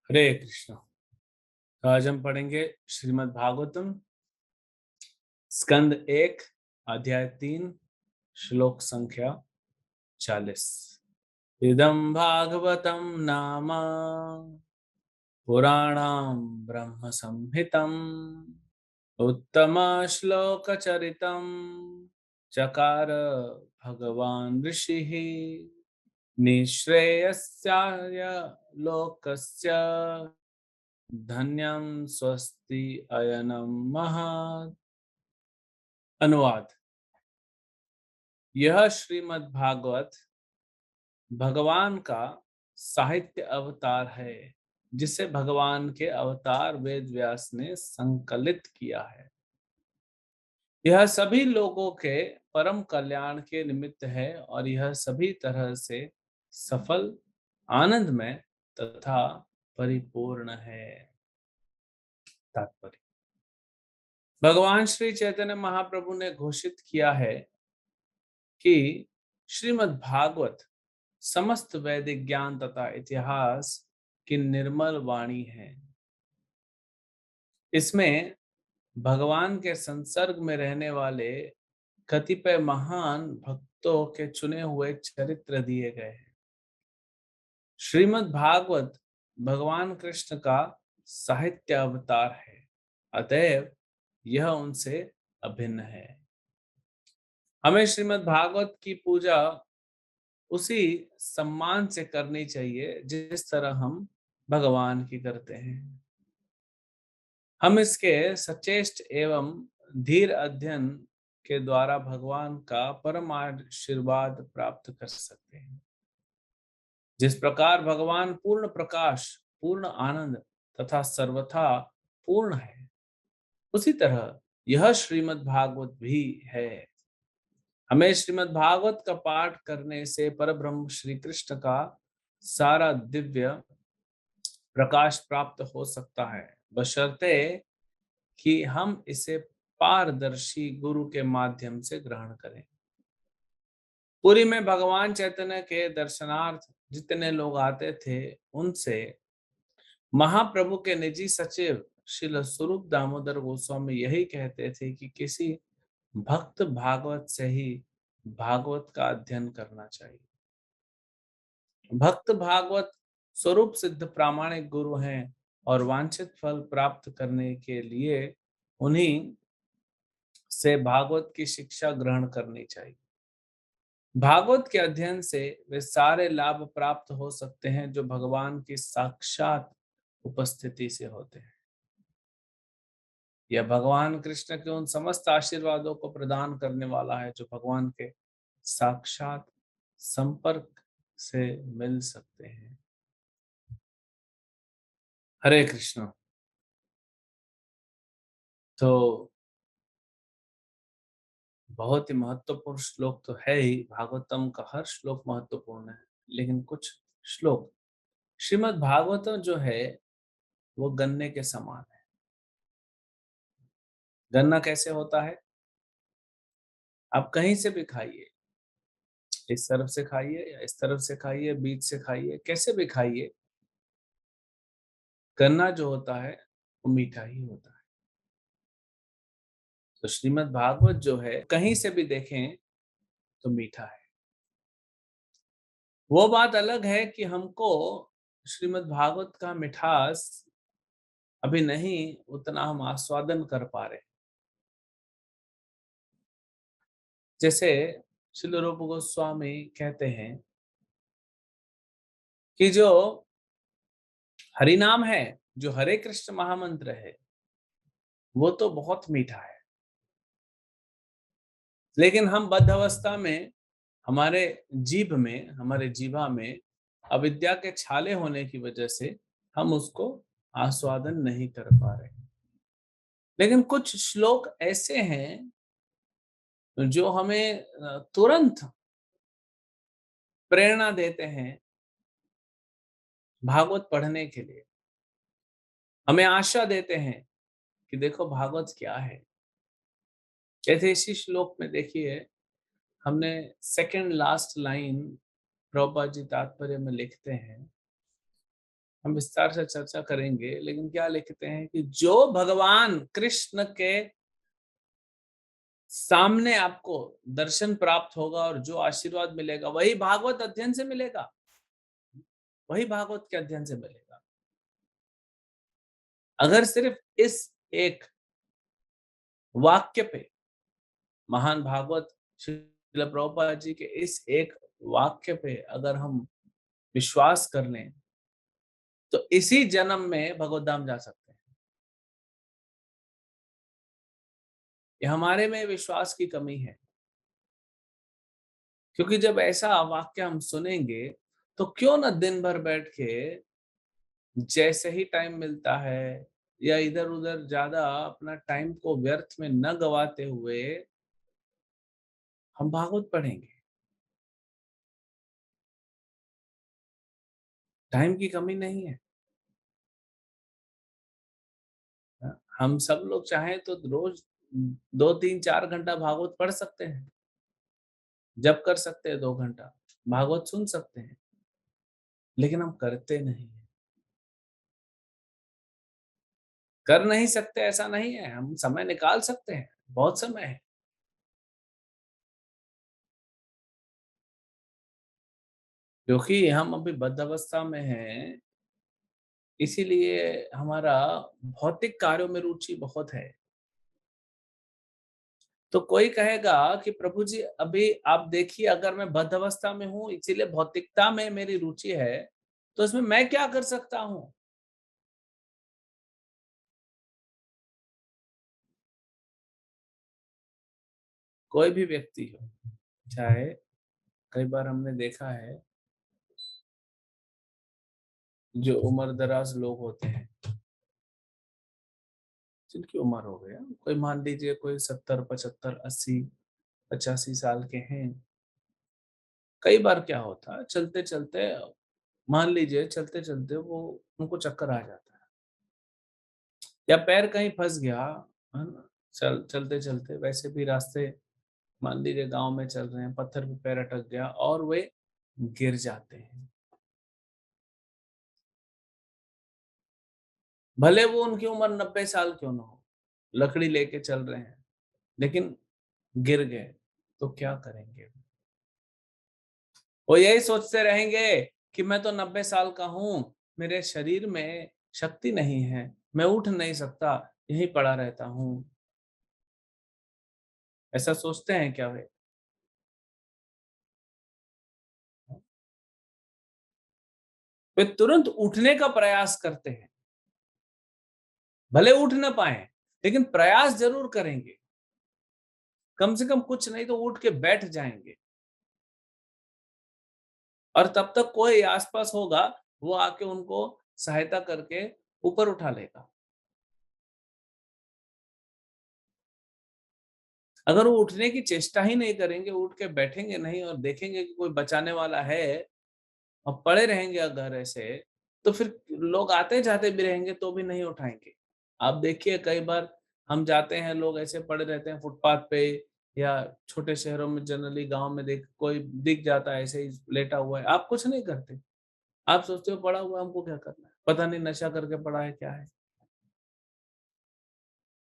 हरे कृष्णा। तो आज हम पढ़ेंगे श्रीमद् भागवतम स्कंद 1 अध्याय 3 श्लोक संख्या 40। इदं भागवतं नाम पुराणं ब्रह्म संहितम् उत्तम श्लोकचरितं चकार भगवान् ऋषिः निःश्रेयस्याय लोकस्य धन्यं स्वस्ति अयनम महत्। अनुवाद। यह श्रीमद् भागवत भगवान का साहित्य अवतार है जिसे भगवान के अवतार वेद व्यास ने संकलित किया है। यह सभी लोगों के परम कल्याण के निमित्त है और यह सभी तरह से सफल, आनंदमय तथा परिपूर्ण है। तात्पर्य। भगवान श्री चैतन्य महाप्रभु ने घोषित किया है कि श्रीमद् भागवत समस्त वैदिक ज्ञान तथा इतिहास की निर्मल वाणी है। इसमें भगवान के संसर्ग में रहने वाले कतिपय महान भक्तों के चुने हुए चरित्र दिए गए हैं। श्रीमद् भागवत भगवान कृष्ण का साहित्य अवतार है, अतएव यह उनसे अभिन्न है। हमें श्रीमद् भागवत की पूजा उसी सम्मान से करनी चाहिए जिस तरह हम भगवान की करते हैं। हम इसके सचेष्ट एवं धीर अध्ययन के द्वारा भगवान का परम आशीर्वाद प्राप्त कर सकते हैं। जिस प्रकार भगवान पूर्ण प्रकाश, पूर्ण आनंद तथा सर्वथा पूर्ण है, उसी तरह यह श्रीमद् भागवत भी है। हमें श्रीमद् भागवत का पाठ करने से परब्रह्म श्री कृष्ण का सारा दिव्य प्रकाश प्राप्त हो सकता है, बशर्ते कि हम इसे पारदर्शी गुरु के माध्यम से ग्रहण करें। पुरी में भगवान चैतन्य के दर्शनार्थ जितने लोग आते थे, उनसे महाप्रभु के निजी सचिव श्रील स्वरूप दामोदर गोस्वामी यही कहते थे कि किसी भक्त भागवत से ही भागवत का अध्ययन करना चाहिए। भक्त भागवत स्वरूप सिद्ध प्रामाणिक गुरु हैं और वांछित फल प्राप्त करने के लिए उन्हीं से भागवत की शिक्षा ग्रहण करनी चाहिए। भागवत के अध्ययन से वे सारे लाभ प्राप्त हो सकते हैं जो भगवान की साक्षात उपस्थिति से होते हैं। यह भगवान कृष्ण के उन समस्त आशीर्वादों को प्रदान करने वाला है जो भगवान के साक्षात संपर्क से मिल सकते हैं। हरे कृष्ण। तो बहुत ही महत्वपूर्ण श्लोक तो है ही, भागवतम का हर श्लोक महत्वपूर्ण है, लेकिन कुछ श्लोक श्रीमद् भागवतम जो है वो गन्ने के समान है। गन्ना कैसे होता है? आप कहीं से भी खाइए, इस तरफ से खाइए या इस तरफ से खाइए, बीच से खाइए, कैसे भी खाइए, गन्ना जो होता है वो मीठा ही होता है। तो श्रीमद् भागवत जो है कहीं से भी देखें तो मीठा है। वो बात अलग है कि हमको श्रीमद् भागवत का मिठास अभी नहीं उतना हम आस्वादन कर पा रहे। जैसे श्रील रूप गोस्वामी कहते हैं कि जो हरि नाम है, जो हरे कृष्ण महामंत्र है, वो तो बहुत मीठा है, लेकिन हम बद्ध अवस्था में हमारे जीभ में, हमारे जीभा में अविद्या के छाले होने की वजह से हम उसको आस्वादन नहीं कर पा रहे। लेकिन कुछ श्लोक ऐसे हैं जो हमें तुरंत प्रेरणा देते हैं भागवत पढ़ने के लिए, हमें आशा देते हैं कि देखो भागवत क्या है। जैसे इसी श्लोक में देखिए, हमने second last line Prabhupada ji तात्पर्य में लिखते हैं, हम विस्तार से चर्चा करेंगे, लेकिन क्या लिखते हैं कि जो भगवान कृष्ण के सामने आपको दर्शन प्राप्त होगा और जो आशीर्वाद मिलेगा वही भागवत अध्ययन से मिलेगा, वही भागवत के अध्ययन से मिलेगा। अगर सिर्फ इस एक वाक्य पे, महान भागवत श्रील प्रभुपाद जी के इस एक वाक्य पे अगर हम विश्वास कर लें, तो इसी जन्म में भगवत धाम जा सकते हैं। ये हमारे में विश्वास की कमी है, क्योंकि जब ऐसा वाक्य हम सुनेंगे तो क्यों ना दिन भर बैठ के जैसे ही टाइम मिलता है या इधर उधर ज्यादा अपना टाइम को व्यर्थ में न गवाते हुए हम भागवत पढ़ेंगे। टाइम की कमी नहीं है। हम सब लोग चाहें तो रोज 2 3 4 घंटा भागवत पढ़ सकते हैं, जप कर सकते हैं 2 घंटा, भागवत सुन सकते हैं, लेकिन हम करते नहीं है। कर नहीं सकते ऐसा नहीं है, हम समय निकाल सकते हैं, बहुत समय है। क्योंकि हम अभी बद्ध अवस्था में हैं, इसीलिए हमारा भौतिक कार्यों में रुचि बहुत है। तो कोई कहेगा कि प्रभु जी अभी आप देखिए, अगर मैं बद्ध अवस्था में हूँ इसीलिए भौतिकता में मेरी रुचि है, तो इसमें मैं क्या कर सकता हूँ? कोई भी व्यक्ति हो, चाहे कई बार हमने देखा है जो उम्र दराज लोग होते हैं, जिनकी उम्र हो गया, कोई मान लीजिए कोई 70 75 80 85 साल के हैं। कई बार क्या होता है, चलते चलते, मान लीजिए चलते चलते वो उनको चक्कर आ जाता है या पैर कहीं फंस गया, है ना? चलते चलते वैसे भी रास्ते, मान लीजिए गांव में चल रहे हैं, पत्थर पे पैर अटक गया और वे गिर जाते हैं। भले वो उनकी उम्र 90 साल क्यों ना हो, लकड़ी लेके चल रहे हैं, लेकिन गिर गए तो क्या करेंगे? वो यही सोचते रहेंगे कि मैं तो 90 साल का हूँ, मेरे शरीर में शक्ति नहीं है, मैं उठ नहीं सकता, यहीं पड़ा रहता हूँ। ऐसा सोचते हैं क्या वे? वे तुरंत उठने का प्रयास करते हैं, भले उठ ना पाए, लेकिन प्रयास जरूर करेंगे। कम से कम कुछ नहीं तो उठ के बैठ जाएंगे, और तब तक कोई आसपास होगा, वो आके उनको सहायता करके ऊपर उठा लेगा। अगर वो उठने की चेष्टा ही नहीं करेंगे, उठ के बैठेंगे नहीं और देखेंगे कि कोई बचाने वाला है और पड़े रहेंगे अगर ऐसे, तो फिर लोग आते जाते भी रहेंगे तो भी नहीं उठाएंगे। आप देखिए कई बार हम जाते हैं, लोग ऐसे पड़े रहते हैं फुटपाथ पे, या छोटे शहरों में जनरली, गांव में देख कोई दिख जाता है ऐसे ही लेटा हुआ है, आप कुछ नहीं करते। आप सोचते हो पड़ा हुआ है, हमको क्या करना है, पता नहीं नशा करके पड़ा है क्या है।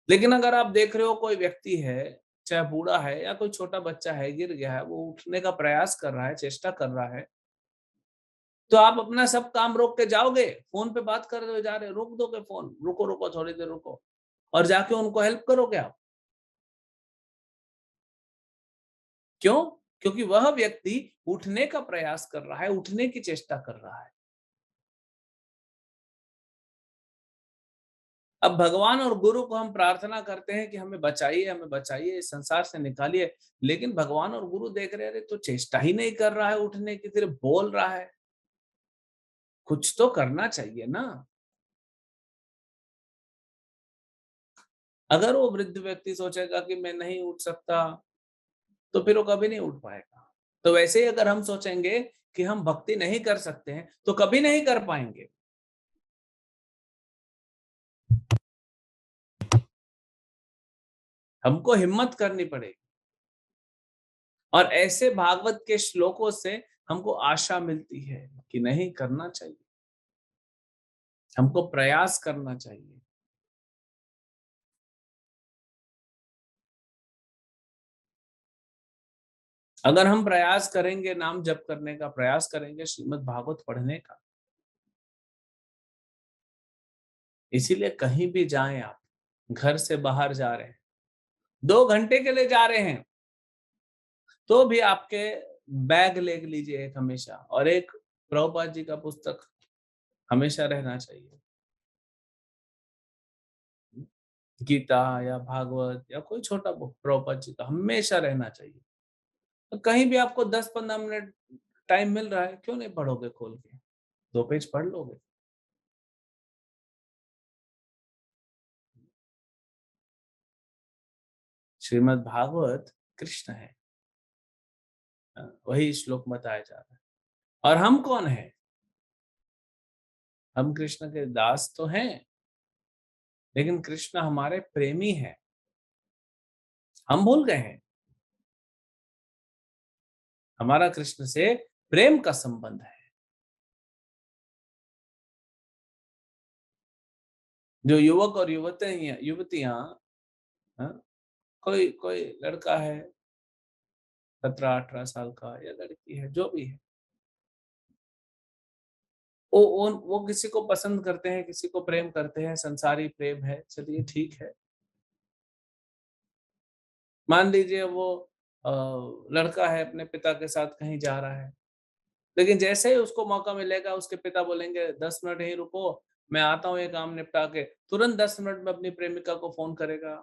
लेकिन अगर आप देख रहे हो कोई व्यक्ति है, चाहे बूढ़ा है या कोई छोटा बच्चा है, गिर गया है, वो उठने का प्रयास कर रहा है, चेष्टा कर रहा है, तो आप अपना सब काम रोक के जाओगे? फोन पे बात कर रहे हो, जा रहे हो, रोक दोगे फोन, रुको रुको थोड़ी देर रुको, और जाके उनको हेल्प करोगे आप? क्यों? क्योंकि वह व्यक्ति उठने का प्रयास कर रहा है, उठने की चेष्टा कर रहा है। अब भगवान और गुरु को हम प्रार्थना करते हैं कि हमें बचाइए, इस संसार से निकालिए, लेकिन भगवान और गुरु देख रहे हैं, अरे तो चेष्टा ही नहीं कर रहा है उठने की, सिर्फ बोल रहा है। कुछ तो करना चाहिए ना। अगर वो वृद्ध व्यक्ति सोचेगा कि मैं नहीं उठ सकता, तो फिर वो कभी नहीं उठ पाएगा। तो वैसे ही अगर हम सोचेंगे कि हम भक्ति नहीं कर सकते हैं, तो कभी नहीं कर पाएंगे। हमको हिम्मत करनी पड़ेगी, और ऐसे भागवत के श्लोकों से हमको आशा मिलती है कि नहीं, करना चाहिए। हमको प्रयास करना चाहिए। अगर हम प्रयास करेंगे, नाम जप करने का प्रयास करेंगे, श्रीमद् भागवत पढ़ने का, इसीलिए कहीं भी जाएं आप, घर से बाहर जा रहे हैं, 2 घंटे के लिए जा रहे हैं, तो भी आपके बैग ले लीजिए एक हमेशा, और एक प्रभुपाद जी का पुस्तक हमेशा रहना चाहिए। गीता या भागवत या कोई छोटा बुक प्रभुपाद जी का हमेशा रहना चाहिए। तो कहीं भी आपको 10-15 मिनट टाइम मिल रहा है, क्यों नहीं पढ़ोगे खोल के? 2 पेज पढ़ लोगे। श्रीमद् भागवत कृष्ण है, वही श्लोक बताया जा रहा है। और हम कौन है? हम कृष्ण के दास तो हैं, लेकिन कृष्ण हमारे प्रेमी हैं। हम भूल गए हैं, हमारा कृष्ण से प्रेम का संबंध है। जो युवक और युवतियां, हाँ, कोई कोई लड़का है 17-18 साल का, या लड़की है, जो भी है, वो किसी को पसंद करते हैं, किसी को प्रेम करते हैं, संसारी प्रेम है, चलिए ठीक है। मान लीजिए वो अ, लड़का है, अपने पिता के साथ कहीं जा रहा है, लेकिन जैसे ही उसको मौका मिलेगा, उसके पिता बोलेंगे 10 मिनट यहीं रुको, मैं आता हूँ ये काम निपटा के, तुरंत 10 मिनट में अपनी प्रेमिका को फोन करेगा।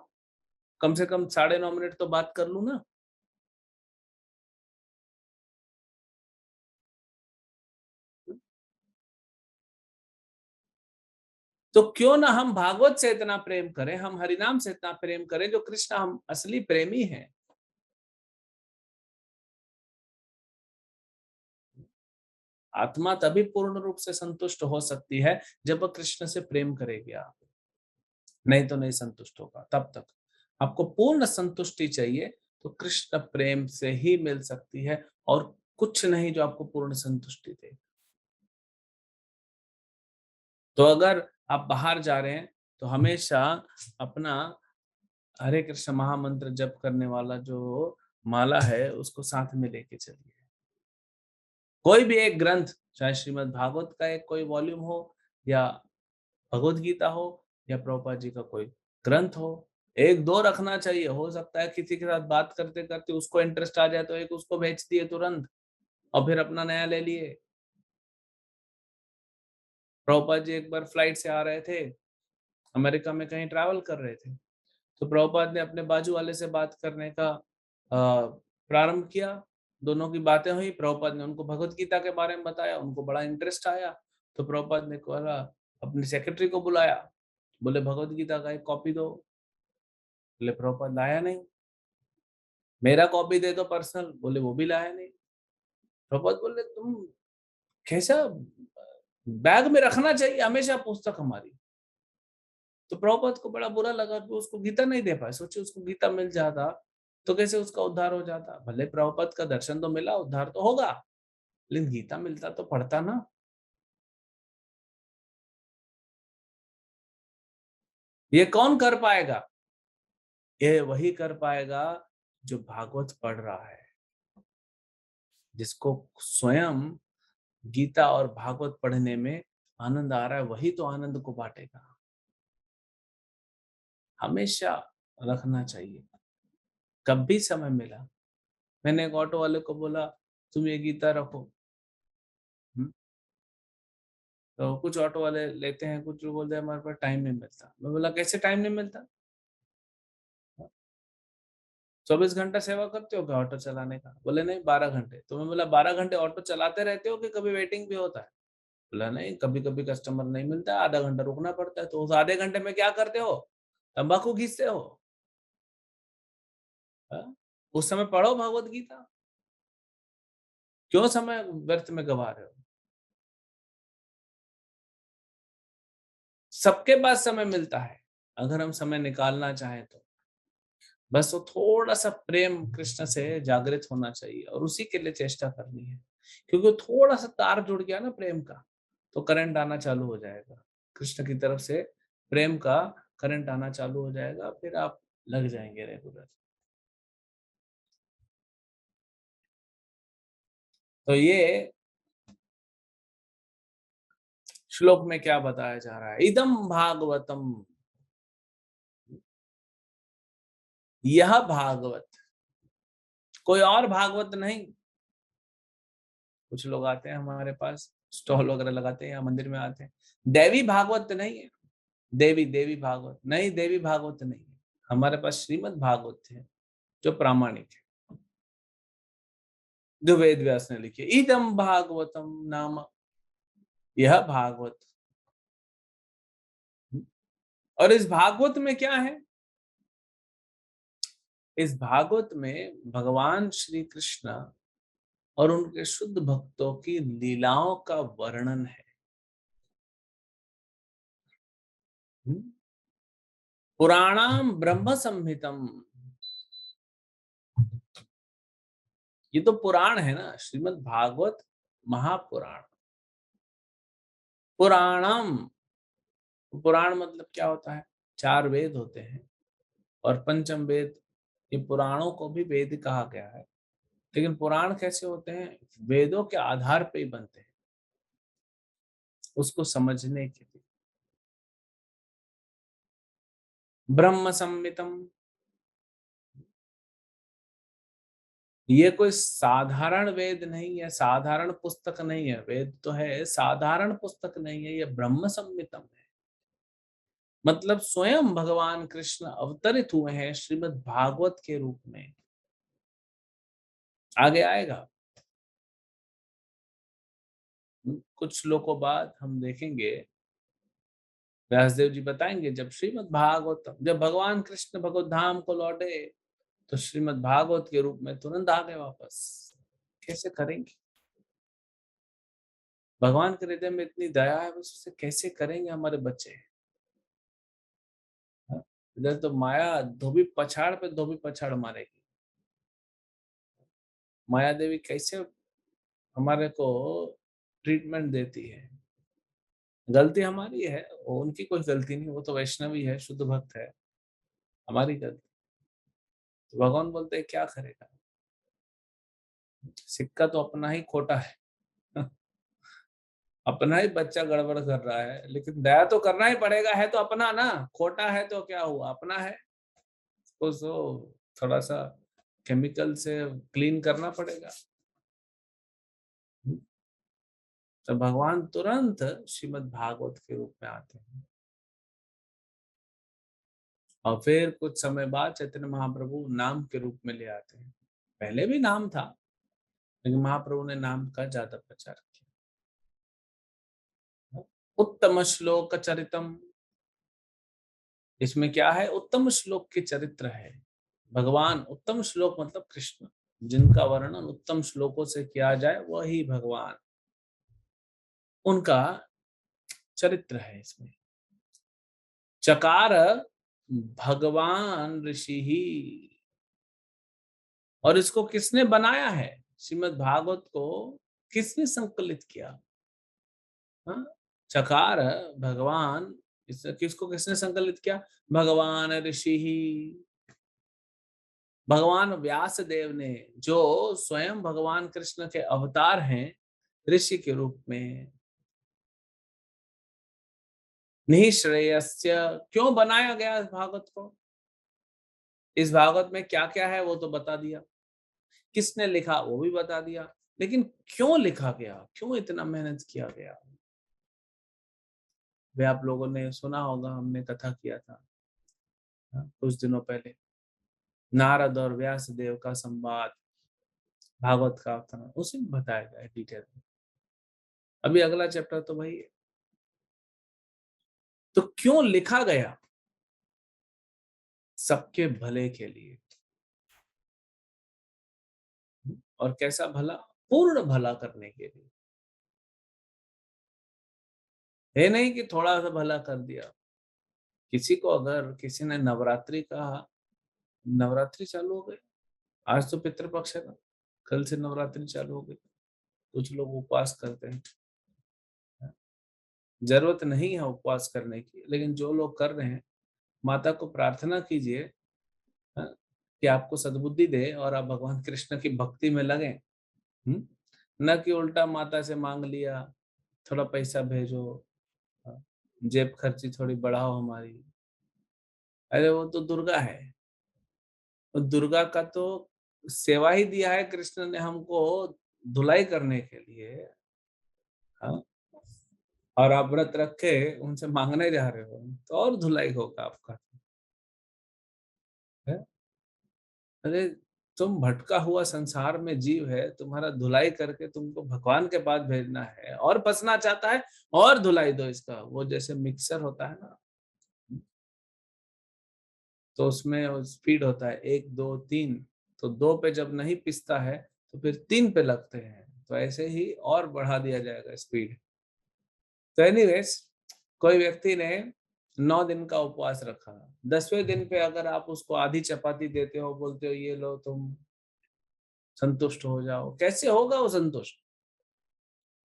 कम से कम 9.5 मिनट तो बात कर लूं ना। तो क्यों ना हम भागवत से इतना प्रेम करें, हम हरिनाम से इतना प्रेम करें, जो कृष्ण हम असली प्रेमी हैं। आत्मा तभी पूर्ण रूप से संतुष्ट हो सकती है जब वह कृष्ण से प्रेम करेगी। आप नहीं तो नहीं संतुष्ट होगा। तब तक आपको पूर्ण संतुष्टि चाहिए, तो कृष्ण प्रेम से ही मिल सकती है, और कुछ नहीं जो आपको पूर्ण संतुष्टि दे। तो अगर आप बाहर जा रहे हैं, तो हमेशा अपना हरे कृष्ण महामंत्र जप करने वाला जो माला है, उसको साथ में लेके चलिए। कोई भी एक ग्रंथ, चाहे श्रीमद् भागवत का एक कोई वॉल्यूम हो, या भगवत गीता हो, या प्रभुपाद जी का कोई ग्रंथ हो, एक दो रखना चाहिए। हो सकता है किसी के साथ बात करते करते उसको इंटरेस्ट आ जाए, तो एक उसको भेज दिए तुरंत, और फिर अपना नया ले लिए। प्रभुपाद जी एक बार फ्लाइट से आ रहे थे, अमेरिका में कहीं ट्रैवल कर रहे थे, तो प्रभुपाद ने अपने बाजू वाले से बात करने का प्रारंभ किया। दोनों की बातें हुई, प्रभुपाद ने उनको भगवत गीता के बारे में बताया, उनको बड़ा इंटरेस्ट आया। तो प्रभुपाद ने बोला, अपने सेक्रेटरी को बुलाया, बोले भगवत गीता का एक कॉपी दो। बोले प्रभुपाद लाया नहीं। मेरा कॉपी दे दो पर्सनल, बोले वो भी लाया नहीं। प्रभुपाद बोले, तुम कैसा, बैग में रखना चाहिए हमेशा पुस्तक हमारी। तो प्रभुपाद को बड़ा बुरा लगा कि उसको गीता नहीं दे पाए। सोचिए, उसको गीता मिल जाता तो कैसे उसका उद्धार हो जाता। भले प्रभुपाद का दर्शन तो मिला, उद्धार तो होगा, लेकिन गीता मिलता तो पढ़ता ना। ये कौन कर पाएगा? ये वही कर पाएगा जो भागवत पढ़ रहा है, जिसको स्वयं गीता और भागवत पढ़ने में आनंद आ रहा है, वही तो आनंद को बांटेगा। हमेशा रखना चाहिए। कब भी समय मिला, मैंने एक ऑटो वाले को बोला, तुम ये गीता रखो। हम्म, तो कुछ ऑटो वाले लेते हैं, कुछ लोग बोलते हैं हमारे पास टाइम नहीं मिलता। मैं बोला, कैसे टाइम नहीं मिलता? 24 घंटा सेवा करते हो क्या ऑटो चलाने का? बोले नहीं, 12 घंटे। तो मैं बोला, 12 घंटे ऑटो चलाते रहते हो कि कभी वेटिंग भी होता है? बोला नहीं, कभी कभी कस्टमर नहीं मिलता है, आधा घंटा रुकना पड़ता है। तो उस आधे घंटे में क्या करते हो? तंबाकू घीसते हो? हाँ? उस समय पढ़ो भगवत गीता। क्यों समय व्यर्थ में गवा रहे हो? सबके पास समय मिलता है, अगर हम समय निकालना चाहें तो। बस वो थोड़ा सा प्रेम कृष्ण से जागृत होना चाहिए, और उसी के लिए चेष्टा करनी है। क्योंकि थोड़ा सा तार जुड़ गया ना प्रेम का, तो करंट आना चालू हो जाएगा। कृष्ण की तरफ से प्रेम का करंट आना चालू हो जाएगा, फिर आप लग जाएंगे रेगुलर। तो ये श्लोक में क्या बताया जा रहा है? इदम भागवतम, यह भागवत, कोई और भागवत नहीं। कुछ लोग आते हैं हमारे पास, स्टॉल वगैरह लगाते हैं या मंदिर में आते हैं, देवी भागवत नहीं है, देवी देवी भागवत नहीं, देवी भागवत नहीं है। हमारे पास श्रीमद् भागवत है जो प्रामाणिक है, जो वेद व्यास ने लिखी है। इदम भागवतम नाम, यह भागवत। और इस भागवत में क्या है? इस भागवत में भगवान श्री कृष्ण और उनके शुद्ध भक्तों की लीलाओं का वर्णन है। पुराणाम ब्रह्म संहितम, ये तो पुराण है ना, श्रीमद् भागवत महापुराण। पुराणम, पुराण मतलब क्या होता है? चार वेद होते हैं और पंचम वेद, ये पुराणों को भी वेद कहा गया है। लेकिन पुराण कैसे होते हैं? वेदों के आधार पे ही बनते हैं, उसको समझने के लिए। ब्रह्म संहितम, ये कोई साधारण वेद नहीं है, साधारण पुस्तक नहीं है। वेद तो है, साधारण पुस्तक नहीं है, ये ब्रह्म संहितम है। मतलब स्वयं भगवान कृष्ण अवतरित हुए हैं श्रीमद् भागवत के रूप में। आगे आएगा, कुछ श्लोकों बाद हम देखेंगे, व्यासदेव जी बताएंगे, जब श्रीमद् भागवत, जब भगवान कृष्ण भगवत धाम को लौटे तो श्रीमद् भागवत के रूप में तुरंत आ गए वापस। कैसे करेंगे? भगवान के हृदय में इतनी दया है, बस उसे कैसे करेंगे हमारे बच्चे? हाँ? इधर तो माया धोबी पछाड़ पे धोबी पछाड़ मारेगी। माया देवी कैसे हमारे को ट्रीटमेंट देती है। गलती हमारी है, वो उनकी कोई गलती नहीं, वो तो वैष्णवी है, शुद्ध भक्त है। हमारी गलती। तो भगवान बोलते हैं क्या करेगा, सिक्का तो अपना ही खोटा है। अपना ही बच्चा गड़बड़ कर रहा है, लेकिन दया तो करना ही पड़ेगा, है तो अपना ना। खोटा है तो क्या हुआ, अपना है, उसको थोड़ा सा केमिकल से क्लीन करना पड़ेगा। तो भगवान तुरंत श्रीमद् भागवत के रूप में आते हैं। और फिर कुछ समय बाद चैतन्य महाप्रभु नाम के रूप में ले आते हैं। पहले भी नाम था, लेकिन महाप्रभु ने नाम का ज्यादा प्रचार किया। उत्तम श्लोक चरितम, इसमें क्या है? उत्तम श्लोक के चरित्र है। भगवान, उत्तम श्लोक मतलब कृष्ण, जिनका वर्णन उत्तम श्लोकों से किया जाए वही भगवान, उनका चरित्र है इसमें। चकार भगवान ऋषि ही, और इसको किसने बनाया है? श्रीमद् भागवत को किसने संकलित किया? हाँ? चकार भगवान, इस किसको किसने संकलित किया? भगवान ऋषि ही, भगवान व्यास देव ने, जो स्वयं भगवान कृष्ण के अवतार हैं ऋषि के रूप में। निःश्रेयस्य, क्यों बनाया गया इस भागवत को? इस भागवत में क्या क्या है वो तो बता दिया, किसने लिखा वो भी बता दिया, लेकिन क्यों लिखा गया, क्यों इतना मेहनत किया गया? वे आप लोगों ने सुना होगा, हमने कथा किया था कुछ दिनों पहले, नारद और व्यास देव का संवाद, भागवत का अवतरण, उसी में बताया गया है डिटेल में। अभी अगला चैप्टर तो वही है। तो क्यों लिखा गया? सबके भले के लिए। और कैसा भला? पूर्ण भला करने के लिए। है नहीं कि थोड़ा सा भला कर दिया। किसी को अगर किसी ने नवरात्रि का, नवरात्रि चालू हो गई, आज तो पितृपक्ष है ना, कल से नवरात्रि चालू हो गई, कुछ लोग उपवास करते हैं, जरूरत नहीं है उपवास करने की, लेकिन जो लोग कर रहे हैं, माता को प्रार्थना कीजिए, हाँ, कि आपको सद्बुद्धि दे और आप भगवान कृष्ण की भक्ति में लगें। न कि उल्टा माता से मांग लिया, थोड़ा पैसा भेजो, हाँ, जेब खर्ची थोड़ी बढ़ाओ हमारी। अरे वो तो दुर्गा है, तो दुर्गा का तो सेवा ही दिया है कृष्ण ने हमको, धुलाई करने के लिए। हाँ, और आप व्रत रख के उनसे मांगने जा रहे हो, तो और धुलाई होगा आपका। है? अरे तुम भटका हुआ संसार में जीव है, तुम्हारा धुलाई करके तुमको भगवान के पास भेजना है, और फंसना चाहता है, और धुलाई दो इसका। वो जैसे मिक्सर होता है ना, तो उसमें स्पीड होता है 1 2 3, तो 2 पे जब नहीं पिसता है तो फिर 3 पे लगते हैं, तो ऐसे ही और बढ़ा दिया जाएगा स्पीड। तो एनीवेज, कोई व्यक्ति ने 9 दिन का उपवास रखा, 10वें दिन पे अगर आप उसको आधी चपाती देते हो, बोलते हो ये लो तुम संतुष्ट हो जाओ, कैसे होगा वो संतुष्ट?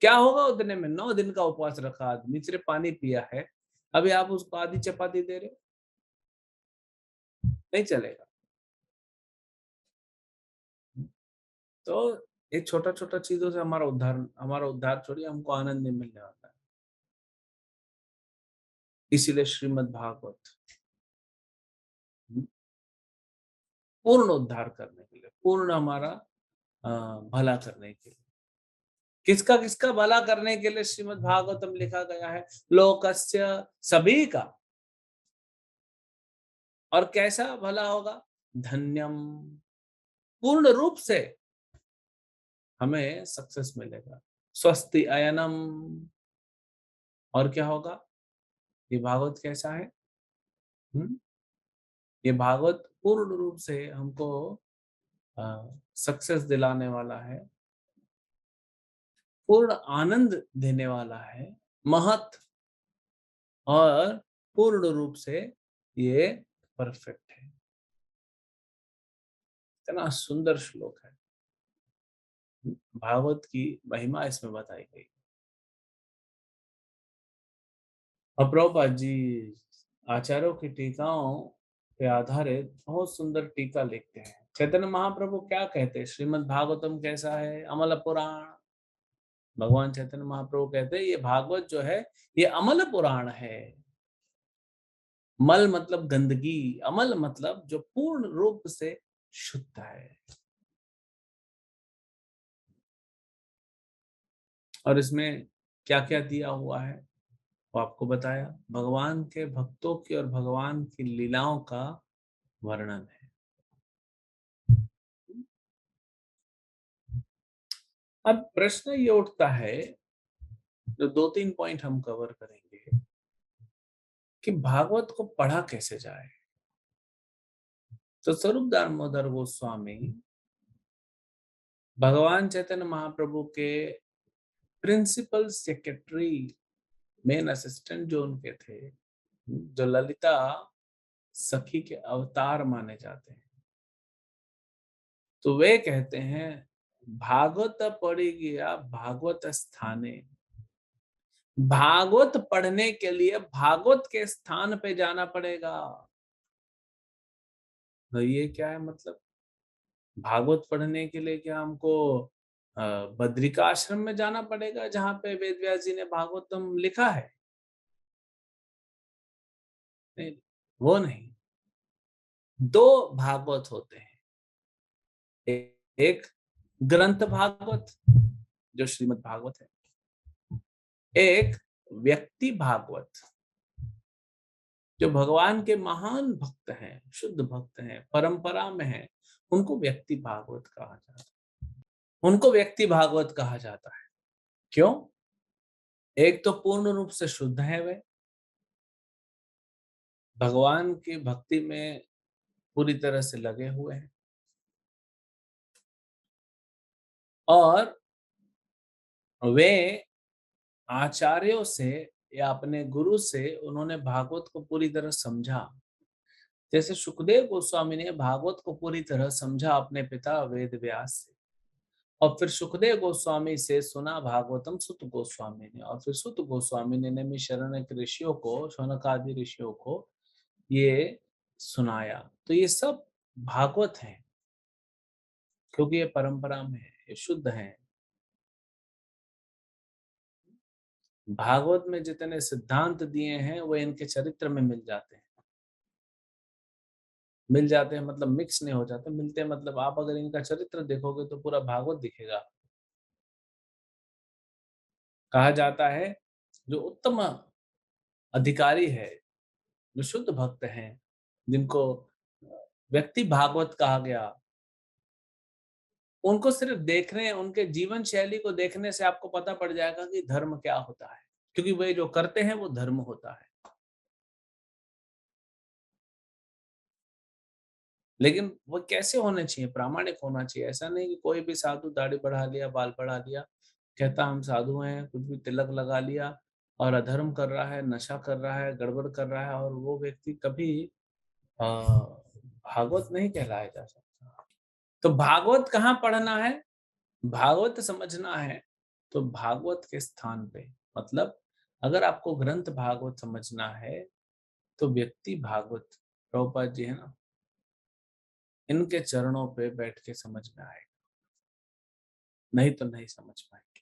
क्या होगा उतने में? 9 दिन का उपवास रखा आदमी, सिर्फ पानी पिया है, अभी आप उसको आधी चपाती दे रहे हो, नहीं चलेगा। तो ये छोटा छोटा चीजों से हमारा उद्धार छोड़िए, हमको आनंद नहीं मिलने वाला है। इसीलिए श्रीमद् भागवत पूर्ण उद्धार करने के लिए, पूर्ण हमारा भला करने के लिए, किसका किसका भला करने के लिए श्रीमद् भागवतम लिखा गया है? लोकस्य, सभी का। और कैसा भला होगा? धन्यम, पूर्ण रूप से हमें सक्सेस मिलेगा। स्वस्ति अयनम, और क्या होगा? ये भागवत कैसा है? हम्म? ये भागवत पूर्ण रूप से हमको सक्सेस दिलाने वाला है, पूर्ण आनंद देने वाला है, महत, और पूर्ण रूप से ये परफेक्ट है। इतना सुंदर श्लोक है, भागवत की महिमा इसमें बताई गई। और प्रभुपाद जी आचार्यों की टीकाओं पे आधारित बहुत सुंदर टीका लिखते हैं। चैतन्य महाप्रभु क्या कहते हैं? श्रीमद् भागवतम कैसा है? अमल पुराण। भगवान चैतन्य महाप्रभु कहते हैं ये भागवत जो है, ये अमल पुराण है। मल मतलब गंदगी, अमल मतलब जो पूर्ण रूप से शुद्ध है। और इसमें क्या क्या दिया हुआ है वो आपको बताया, भगवान के भक्तों की और भगवान की लीलाओं का वर्णन है। अब प्रश्न ये उठता है, जो 2 3 पॉइंट हम कवर करेंगे, कि भागवत को पढ़ा कैसे जाए। तो स्वरूप दामोदर गोस्वामी भगवान चैतन्य महाप्रभु के प्रिंसिपल सेक्रेटरी, मेन असिस्टेंट जो उनके थे, जो ललिता सखी के अवतार माने जाते हैं, तो वे कहते हैं भागवत पढ़ी गया भागवत स्थाने। भागवत पढ़ने के लिए भागवत के स्थान पे जाना पड़ेगा। तो ये क्या है मतलब? भागवत पढ़ने के लिए क्या हमको बद्रिकाश्रम में जाना पड़ेगा, जहां पे वेद व्यास जी ने भागवतम लिखा है? नहीं, वो नहीं। 2 भागवत होते हैं, एक ग्रंथ भागवत जो श्रीमद् भागवत है, एक व्यक्ति भागवत जो भगवान के महान भक्त हैं, शुद्ध भक्त हैं, परंपरा में हैं, उनको व्यक्ति भागवत कहा जाता है। उनको व्यक्ति भागवत कहा जाता है। क्यों? एक तो पूर्ण रूप से शुद्ध है, वे भगवान की भक्ति में पूरी तरह से लगे हुए हैं, और वे आचार्यों से या अपने गुरु से उन्होंने भागवत को पूरी तरह समझा। जैसे सुखदेव गोस्वामी ने भागवत को पूरी तरह समझा अपने पिता वेद व्यास से, और फिर सुखदेव गोस्वामी से सुना भागवतम सुत गोस्वामी ने, और फिर सुत गोस्वामी ने नैमिषारण्य के ऋषियों को, शौनक आदि ऋषियों को ये सुनाया। तो ये सब भागवत हैं, क्योंकि ये परंपरा में है, ये शुद्ध हैं। भागवत में जितने सिद्धांत दिए हैं वो इनके चरित्र में मिल जाते हैं। मिल जाते हैं मतलब मिक्स नहीं हो जाते, मिलते हैं मतलब आप अगर इनका चरित्र देखोगे तो पूरा भागवत दिखेगा। कहा जाता है जो उत्तम अधिकारी है, जो शुद्ध भक्त हैं, जिनको व्यक्ति भागवत कहा गया, उनको सिर्फ देखने, उनके जीवन शैली को देखने से आपको पता पड़ जाएगा कि धर्म क्या होता है, क्योंकि वे जो करते हैं वो धर्म होता है। लेकिन वो कैसे होने चाहिए? प्रामाणिक होना चाहिए। ऐसा नहीं कि कोई भी साधु दाढ़ी बढ़ा लिया, बाल बढ़ा लिया, कहता हम साधु हैं, कुछ भी तिलक लगा लिया और अधर्म कर रहा है, नशा कर रहा है, गड़बड़ कर रहा है, और वो व्यक्ति कभी भागवत नहीं कहलाया जा सकता। तो भागवत कहाँ पढ़ना है? भागवत समझना है तो भागवत के स्थान पे, मतलब अगर आपको ग्रंथ भागवत समझना है तो व्यक्ति भागवत, प्रभुपाद जी है ना, इनके चरणों पे बैठ के समझ में आएगा, नहीं तो नहीं समझ पाएंगे।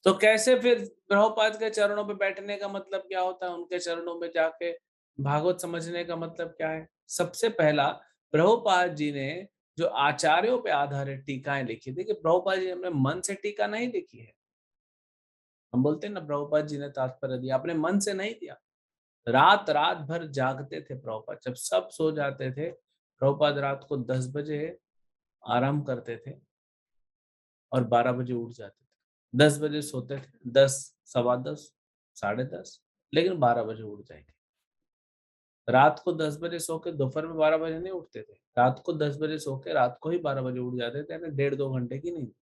तो कैसे फिर प्रभुपाद के चरणों पे बैठने का मतलब क्या होता है? उनके चरणों में जाके भागवत समझने का मतलब क्या है? सबसे पहला, प्रभुपाद जी ने जो आचार्यों पे आधारित टीकाएं लिखी थी, कि प्रभुपाद जी ने अपने मन से टीका नहीं लिखी है। हम बोलते हैं ना प्रभुपाद जी ने तात्पर्य दिया, अपने मन से नहीं दिया। रात रात भर जागते थे प्रभुपाद, जब सब सो जाते थे प्रभुपाद रात को 10 बजे आराम करते थे और 12 बजे उठ जाते थे। 10 बजे सोते थे, 10, सवा 10, साढ़े 10, लेकिन 12 बजे उठ जाएंगे। रात को 10 बजे सो के दोपहर में 12 बजे नहीं उठते थे, रात को 10 बजे सो के रात को ही 12 बजे उठ जाते थे, यानी 1.5-2 घंटे की नींद।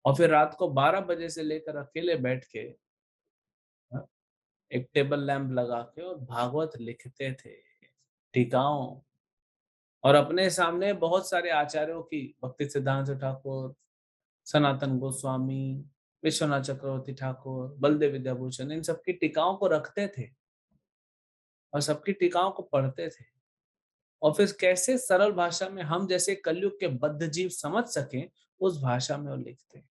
और फिर रात को 12 बजे से लेकर अकेले बैठ के, हाँ, एक टेबल लैंप लगा के और भागवत लिखते थे, टीकाओं। और अपने सामने बहुत सारे आचार्यों की, भक्ति सिद्धांत ठाकुर, सनातन गोस्वामी, विश्वनाथ चक्रवर्ती ठाकुर, बलदेव विद्याभूषण, इन सबकी टीकाओं को रखते थे और सबकी टीकाओं को पढ़ते थे। और फिर कैसे सरल भाषा में हम जैसे कलयुग के बद्ध जीव समझ सकें, उस भाषा में वो लिखते हैं।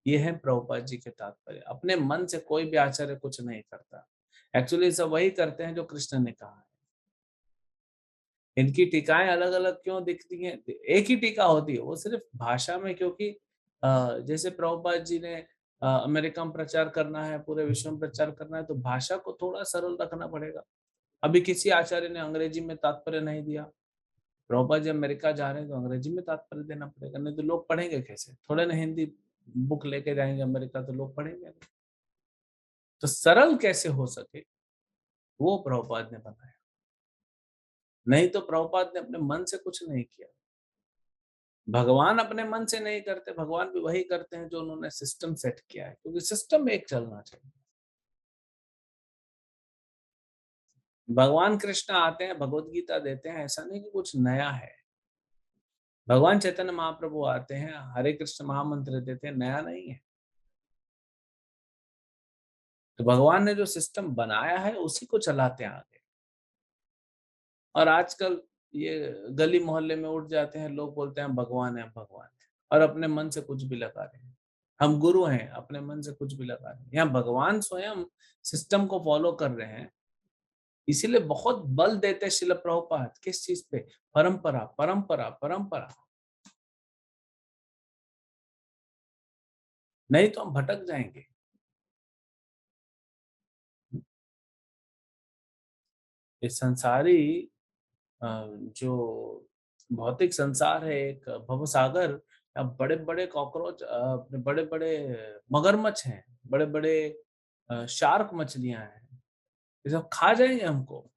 ये है प्रभुपाद जी के तात्पर्य। अपने मन से कोई भी आचार्य कुछ नहीं करता, एक्चुअली सब वही करते हैं जो कृष्ण ने कहा है। इनकी टीकाएं अलग अलग क्यों दिखती हैं? एक ही टीका होती है, वो सिर्फ भाषा में, क्योंकि जैसे प्रभुपाद जी ने अमेरिका में प्रचार करना है, पूरे विश्व में प्रचार करना है, तो भाषा को थोड़ा सरल रखना पड़ेगा। अभी किसी आचार्य ने अंग्रेजी में तात्पर्य नहीं दिया, प्रभुपाद जी अमेरिका जा रहे हैं तो अंग्रेजी में तात्पर्य देना पड़ेगा, नहीं तो लोग पढ़ेंगे कैसे? थोड़े ना हिंदी बुक लेके जाएंगे अमेरिका तो लोग पढ़ेंगे नहीं। तो सरल कैसे हो सके, वो प्रभुपाद ने बनाया। नहीं तो प्रभुपाद ने अपने मन से कुछ नहीं किया। भगवान अपने मन से नहीं करते, भगवान भी वही करते हैं जो उन्होंने सिस्टम सेट किया है, क्योंकि सिस्टम एक चलना चाहिए। भगवान कृष्ण आते हैं, भगवत गीता देते हैं, ऐसा नहीं कि कुछ नया है। भगवान चैतन्य महाप्रभु आते हैं, हरे कृष्ण महामंत्र देते हैं, नया नहीं है। तो भगवान ने जो सिस्टम बनाया है उसी को चलाते हैं आगे। और आजकल ये गली मोहल्ले में उठ जाते हैं लोग, बोलते हैं भगवान है भगवान है, और अपने मन से कुछ भी लगा रहे हैं। हम गुरु हैं, अपने मन से कुछ भी लगा रहे हैं। यहाँ भगवान स्वयं सिस्टम को फॉलो कर रहे हैं, इसीलिए बहुत बल देते शिल प्रभुपाद किस चीज पे? परंपरा, परंपरा, परंपरा। नहीं तो हम भटक जाएंगे। ये संसारी जो भौतिक संसार है, एक भवसागर, अब बड़े बड़े कॉकरोच, बड़े बड़े मगरमच्छ हैं, बड़े बड़े शार्क मछलियां हैं, ये सब खा जाएंगे हमको।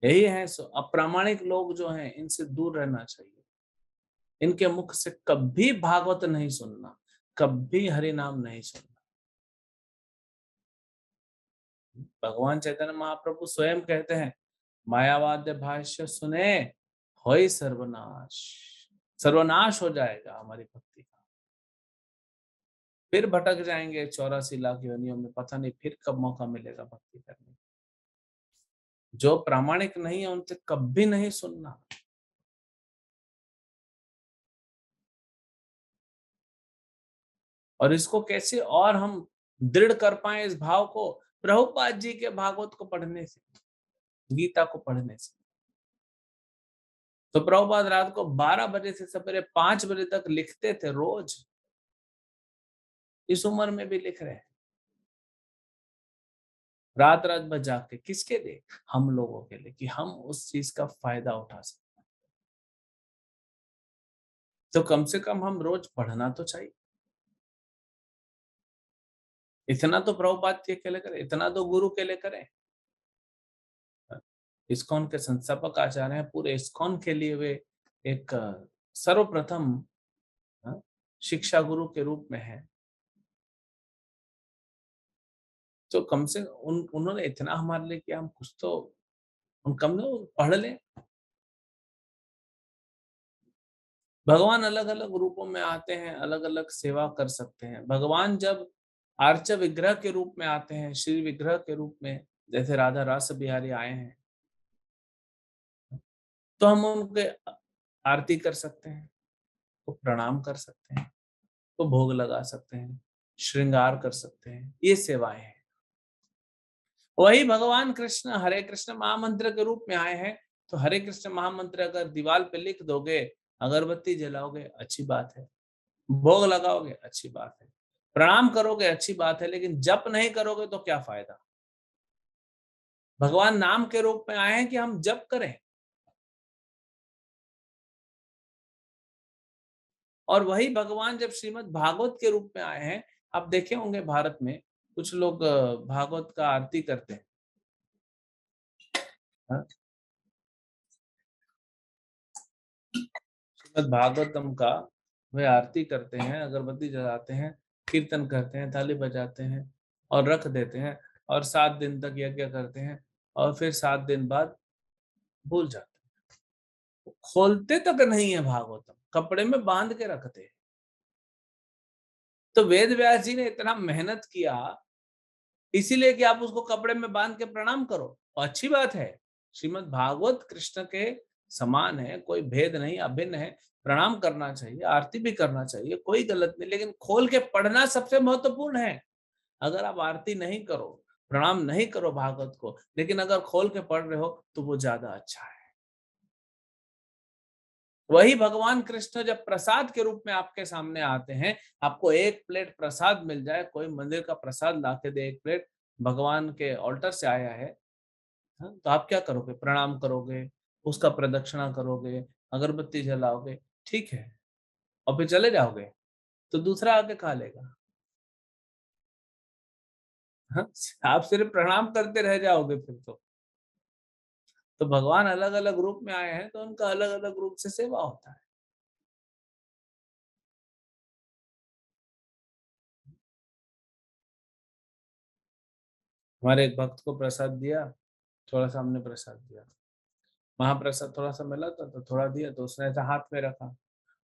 यही है, सो अप्रामाणिक लोग जो हैं इनसे दूर रहना चाहिए। इनके मुख से कभी भागवत नहीं सुनना, कभी हरि नाम नहीं सुनना। भगवान चैतन्य महाप्रभु स्वयं कहते हैं, मायावाद्य भाष्य सुने होय सर्वनाश, सर्वनाश हो जाएगा हमारी भक्ति का। फिर भटक जाएंगे 84 लाख योनियों में, पता नहीं फिर कब मौका मिलेगा भक्ति करने का। जो प्रामाणिक नहीं है उनसे कभी नहीं सुनना। और इसको कैसे और हम दृढ़ कर पाए इस भाव को, प्रभुपाद जी के भागवत को पढ़ने से, गीता को पढ़ने से। तो प्रभुपाद रात को 12 बजे से सवेरे 5 बजे तक लिखते थे रोज। इस उम्र में भी लिख रहे हैं, रात रात भर जाग के। किसके लिए? हम लोगों के लिए, कि हम उस चीज का फायदा उठा सकें। तो कम से कम हम रोज पढ़ना तो चाहिए। इतना तो प्रभुपाद के लिए करें, इतना तो गुरु के लिए करें। इस्कॉन के संस्थापक आचार्य हैं, पूरे इस्कॉन के लिए वे एक सर्वप्रथम शिक्षा गुरु के रूप में है। तो कम से उन्होंने इतना हमारे लिए किया, हम कुछ तो हम कम ना पढ़ लें। भगवान अलग अलग रूपों में आते हैं, अलग अलग सेवा कर सकते हैं। भगवान जब आर्च विग्रह के रूप में आते हैं, श्री विग्रह के रूप में, जैसे राधा रास बिहारी आए हैं, तो हम उनके आरती कर सकते हैं, तो प्रणाम कर सकते हैं, तो भोग लगा सकते हैं, श्रृंगार कर सकते हैं। ये सेवाएं हैं। वही भगवान कृष्ण हरे कृष्ण महामंत्र के रूप में आए हैं। तो हरे कृष्ण महामंत्र अगर दीवार पे लिख दोगे, अगरबत्ती जलाओगे, अच्छी बात है, भोग लगाओगे, अच्छी बात है, प्रणाम करोगे, अच्छी बात है, लेकिन जप नहीं करोगे तो क्या फायदा। भगवान नाम के रूप में आए हैं कि हम जप करें। और वही भगवान जब श्रीमद् भागवत के रूप में आए हैं, आप देखे होंगे भारत में कुछ लोग भागवत का आरती करते हैं। हाँ? श्रीमद् भागवतम का वे आरती करते हैं, अगरबत्ती जलाते हैं, कीर्तन करते हैं, ताली बजाते हैं और रख देते हैं, और 7 दिन तक यज्ञ करते हैं, और फिर 7 दिन बाद भूल जाते हैं। खोलते तक नहीं है भागवतम, कपड़े में बांध के रखते हैं। तो वेद व्यास जी ने इतना मेहनत किया इसीलिए कि आप उसको कपड़े में बांध के प्रणाम करो, और अच्छी बात है। श्रीमद् भागवत कृष्ण के समान है, कोई भेद नहीं, अभिन्न है। प्रणाम करना चाहिए, आरती भी करना चाहिए, कोई गलत नहीं, लेकिन खोल के पढ़ना सबसे महत्वपूर्ण है। अगर आप आरती नहीं करो, प्रणाम नहीं करो भागवत को, लेकिन अगर खोल के पढ़ रहे हो तो वो ज्यादा अच्छा है। वही भगवान कृष्ण जब प्रसाद के रूप में आपके सामने आते हैं, आपको एक प्लेट प्रसाद मिल जाए, कोई मंदिर का प्रसाद ला के दे, एक प्लेट भगवान के ऑल्टर से आया है, हाँ, तो आप क्या करोगे? प्रणाम करोगे, उसका प्रदक्षिणा करोगे, अगरबत्ती जलाओगे, ठीक है, और फिर चले जाओगे, तो दूसरा आके खा लेगा। हाँ, आप सिर्फ प्रणाम करते रह जाओगे फिर तो भगवान अलग अलग रूप में आए हैं, तो उनका अलग अलग रूप से सेवा होता है। हमारे एक भक्त को प्रसाद दिया, थोड़ा सा हमने प्रसाद दिया, महाप्रसाद थोड़ा सा मिला था तो थोड़ा दिया, तो उसने ऐसा हाथ में रखा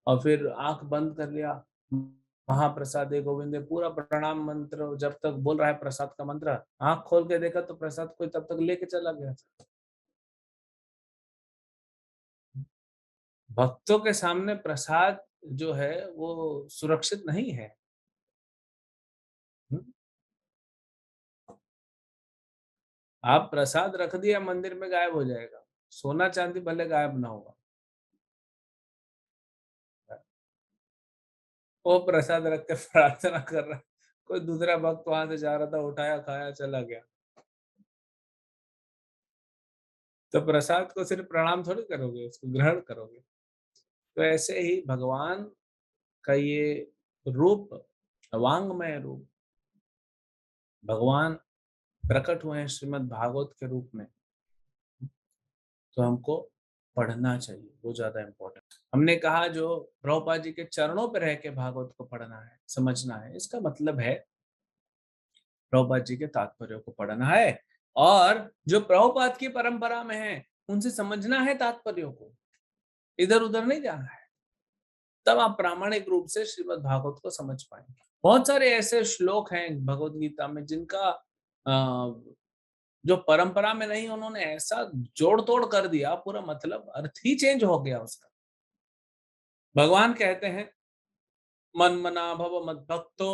और फिर आंख बंद कर लिया। महाप्रसादे गोविंदे पूरा प्रणाम मंत्र जब तक बोल रहा है, प्रसाद का मंत्र, आंख खोल के देखा तो प्रसाद कोई तब तक लेके चला गया था। भक्तों के सामने प्रसाद जो है वो सुरक्षित नहीं है। हम्म? आप प्रसाद रख दिया मंदिर में, गायब हो जाएगा। सोना चांदी भले गायब ना होगा, वो प्रसाद रख के प्रार्थना कर रहा है, कोई दूसरा भक्त वहां से जा रहा था, उठाया, खाया, चला गया। तो प्रसाद को सिर्फ प्रणाम थोड़ी करोगे, उसको ग्रहण करोगे। तो ऐसे ही भगवान का ये रूप, वांगमय रूप, भगवान प्रकट हुए हैं श्रीमद् भागवत के रूप में, तो हमको पढ़ना चाहिए, वो ज्यादा इम्पोर्टेंट। हमने कहा जो प्रभुपाद जी के चरणों पर रह के भागवत को पढ़ना है, समझना है, इसका मतलब है प्रभुपाद जी के तात्पर्य को पढ़ना है, और जो प्रभुपाद की परंपरा में है उनसे समझना है तात्पर्यों को। इधर उधर नहीं जाना है। तब आप प्रामाणिक रूप से श्रीमद् भागवत को समझ पाएंगे। बहुत सारे ऐसे श्लोक हैं भगवत गीता में जिनका जो परंपरा में नहीं, उन्होंने ऐसा जोड़ तोड़ कर दिया, पूरा मतलब अर्थ ही चेंज हो गया उसका। भगवान कहते हैं मन मना भव मद भक्तो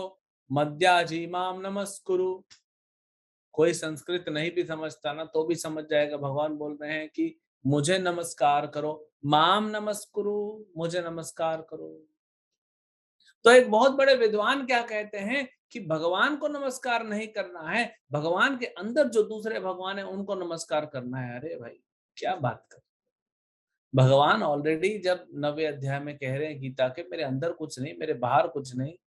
मद्याजी माम नमस्कुरु। कोई संस्कृत नहीं भी समझता ना तो भी समझ जाएगा, भगवान बोल रहे हैं कि मुझे नमस्कार करो, माम नमस्कुरु, मुझे नमस्कार करो। तो एक बहुत बड़े विद्वान क्या कहते हैं कि भगवान को नमस्कार नहीं करना है, भगवान के अंदर जो दूसरे भगवान है उनको नमस्कार करना है। अरे भाई क्या बात कर, भगवान ऑलरेडी जब 9वें अध्याय में कह रहे हैं गीता के, मेरे अंदर कुछ नहीं, मेरे बाहर कुछ नहीं है?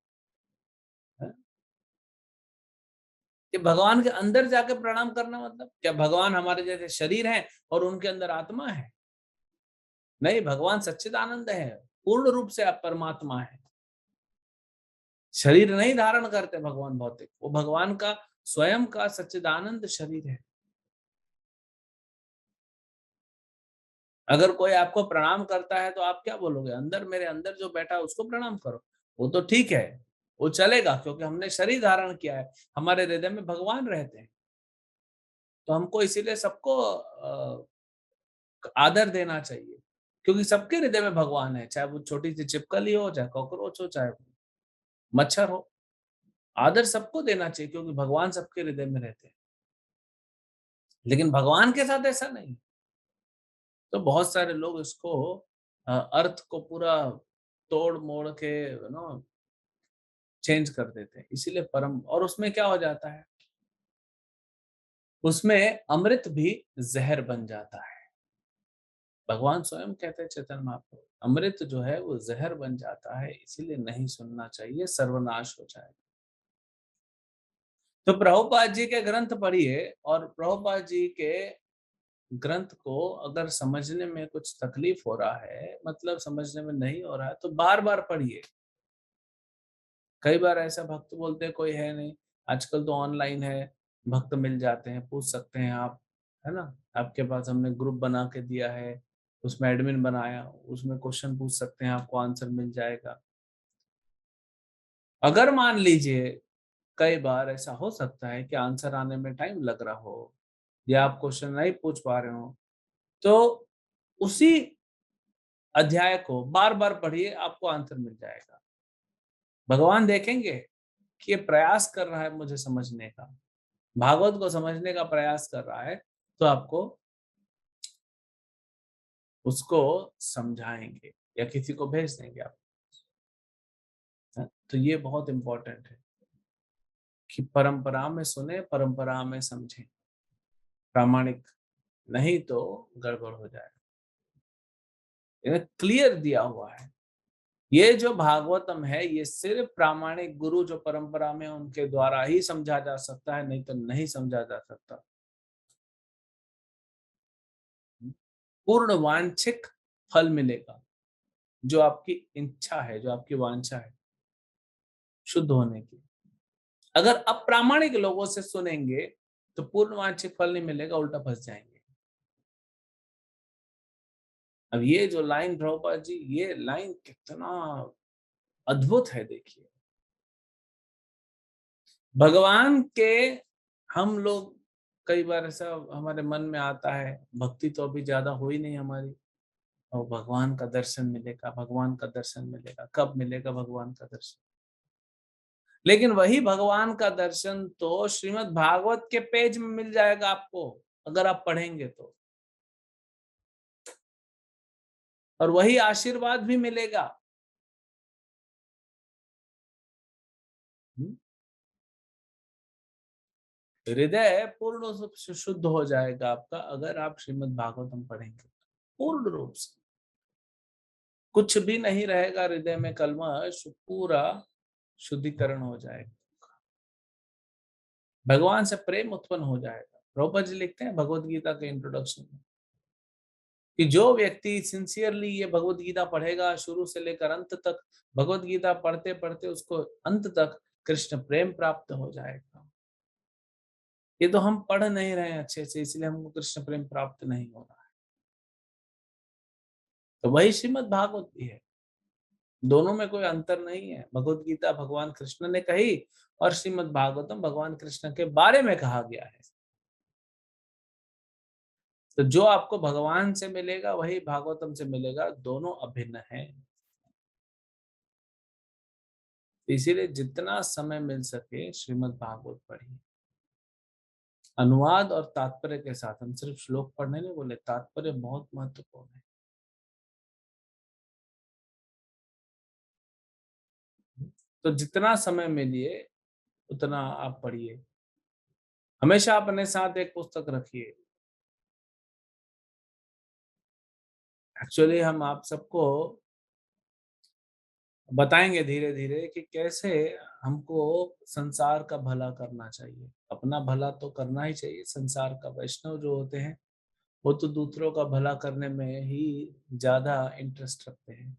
कि भगवान के अंदर जाके प्रणाम करना मतलब क्या भगवान हमारे जैसे शरीर हैं और उनके अंदर आत्मा है? नहीं, भगवान सच्चिदानंद है, पूर्ण रूप से आप परमात्मा है। शरीर नहीं धारण करते भगवान भौतिक, वो भगवान का स्वयं का सच्चिदानंद शरीर है। अगर कोई आपको प्रणाम करता है तो आप क्या बोलोगे? अंदर, मेरे अंदर जो बैठा है उसको प्रणाम करो। वो तो ठीक है, वो चलेगा क्योंकि हमने शरीर धारण किया है, हमारे हृदय में भगवान रहते हैं। तो हमको इसीलिए सबको आदर देना चाहिए, क्योंकि सबके हृदय में भगवान है, चाहे वो छोटी सी छिपकली हो, चाहे कॉकरोच हो, चाहे मच्छर हो। आदर सबको देना चाहिए क्योंकि भगवान सबके हृदय में रहते हैं। लेकिन भगवान के साथ ऐसा नहीं। तो बहुत सारे लोग इसको अर्थ को पूरा तोड़ मोड़ के नो चेंज कर देते हैं। इसीलिए परम, और उसमें क्या हो जाता है, उसमें अमृत भी जहर बन जाता है। भगवान स्वयं कहते हैं चैतन्य महाप्रभु, अमृत जो है वो जहर बन जाता है, इसीलिए नहीं सुनना चाहिए, सर्वनाश हो जाएगा। तो प्रभुपाद जी के ग्रंथ पढ़िए, और प्रभुपाद जी के ग्रंथ को अगर समझने में कुछ तकलीफ हो रहा है, मतलब समझने में नहीं हो रहा है, तो बार बार पढ़िए। कई बार ऐसा भक्त बोलते हैं कोई है नहीं, आजकल तो ऑनलाइन है, भक्त मिल जाते हैं, पूछ सकते हैं आप, है ना? आपके पास हमने ग्रुप बना के दिया है, उसमें एडमिन बनाया, उसमें क्वेश्चन पूछ सकते हैं, आपको आंसर मिल जाएगा। अगर मान लीजिए कई बार ऐसा हो सकता है कि आंसर आने में टाइम लग रहा हो, या आप क्वेश्चन नहीं पूछ पा रहे हो, तो उसी अध्याय को बार बार पढ़िए, आपको आंसर मिल जाएगा। भगवान देखेंगे कि ये प्रयास कर रहा है मुझे समझने का, भागवत को समझने का प्रयास कर रहा है, तो आपको उसको समझाएंगे या किसी को भेज देंगे आप। तो ये बहुत इंपॉर्टेंट है कि परंपरा में सुने, परंपरा में समझें, प्रामाणिक, नहीं तो गड़बड़ हो जाएगा। क्लियर दिया हुआ है। ये जो भागवतम है, ये सिर्फ प्रामाणिक गुरु जो परंपरा में उनके द्वारा ही समझा जा सकता है, नहीं तो नहीं समझा जा सकता। पूर्ण वांछिक फल मिलेगा, जो आपकी इच्छा है, जो आपकी वांछा है शुद्ध होने की। अगर अप्रामाणिक लोगों से सुनेंगे तो पूर्ण वांछिक फल नहीं मिलेगा, उल्टा फंस जाएंगे। अब ये जो लाइन प्रभुपाद जी, ये लाइन कितना अद्भुत है, देखिए। भगवान के, हम लोग कई बार ऐसा हमारे मन में आता है, भक्ति तो अभी ज्यादा हुई नहीं हमारी, और भगवान का दर्शन मिलेगा, भगवान का दर्शन मिलेगा, कब मिलेगा भगवान का दर्शन? लेकिन वही भगवान का दर्शन तो श्रीमद् भागवत के पेज में मिल जाएगा आपको, अगर आप पढ़ेंगे तो, और वही आशीर्वाद भी मिलेगा। हृदय पूर्ण रूप से शुद्ध हो जाएगा आपका, अगर आप श्रीमद् भागवतम पढ़ेंगे पूर्ण रूप से। कुछ भी नहीं रहेगा हृदय में कल्मश, पूरा शुद्धिकरण हो जाएगा, भगवान से प्रेम उत्पन्न हो जाएगा। प्रभुपाद जी लिखते हैं भगवत गीता के इंट्रोडक्शन में कि जो व्यक्ति सिंसियरली ये भगवत गीता पढ़ेगा शुरू से लेकर अंत तक, भगवत गीता पढ़ते पढ़ते उसको अंत तक कृष्ण प्रेम प्राप्त हो जाएगा। ये तो हम पढ़ नहीं रहे हैं अच्छे से, इसलिए हमको कृष्ण प्रेम प्राप्त नहीं हो रहा है। तो वही श्रीमद् भागवत भी है, दोनों में कोई अंतर नहीं है। भगवत गीता भगवान कृष्ण ने कही और श्रीमद् भागवतम भगवान कृष्ण के बारे में कहा गया है। तो जो आपको भगवान से मिलेगा वही भागवतम से मिलेगा, दोनों अभिन्न हैं। इसीलिए जितना समय मिल सके श्रीमद् भागवत पढ़िए, अनुवाद और तात्पर्य के साथ। हम सिर्फ श्लोक पढ़ने नहीं बोले, तात्पर्य बहुत महत्वपूर्ण है। तो जितना समय मिलिए उतना आप पढ़िए। हमेशा अपने साथ एक पुस्तक रखिए। एक्चुअली हम आप सबको बताएंगे धीरे धीरे कि कैसे हमको संसार का भला करना चाहिए। अपना भला तो करना ही चाहिए। संसार का वैष्णव जो होते हैं वो तो दूसरों का भला करने में ही ज्यादा इंटरेस्ट रखते हैं।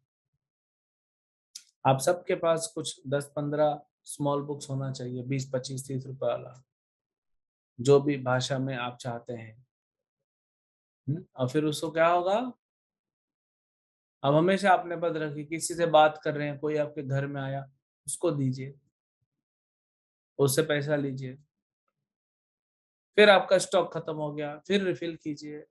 आप सबके पास कुछ 10-15 स्मॉल बुक्स होना चाहिए, 20-25-30 रुपए वाला, जो भी भाषा में आप चाहते हैं। और फिर उसको क्या होगा, अब हमेशा अपने पास रखिए। किसी से बात कर रहे हैं, कोई आपके घर में आया, उसको दीजिए, उससे पैसा लीजिए। फिर आपका स्टॉक खत्म हो गया, फिर रिफिल कीजिए।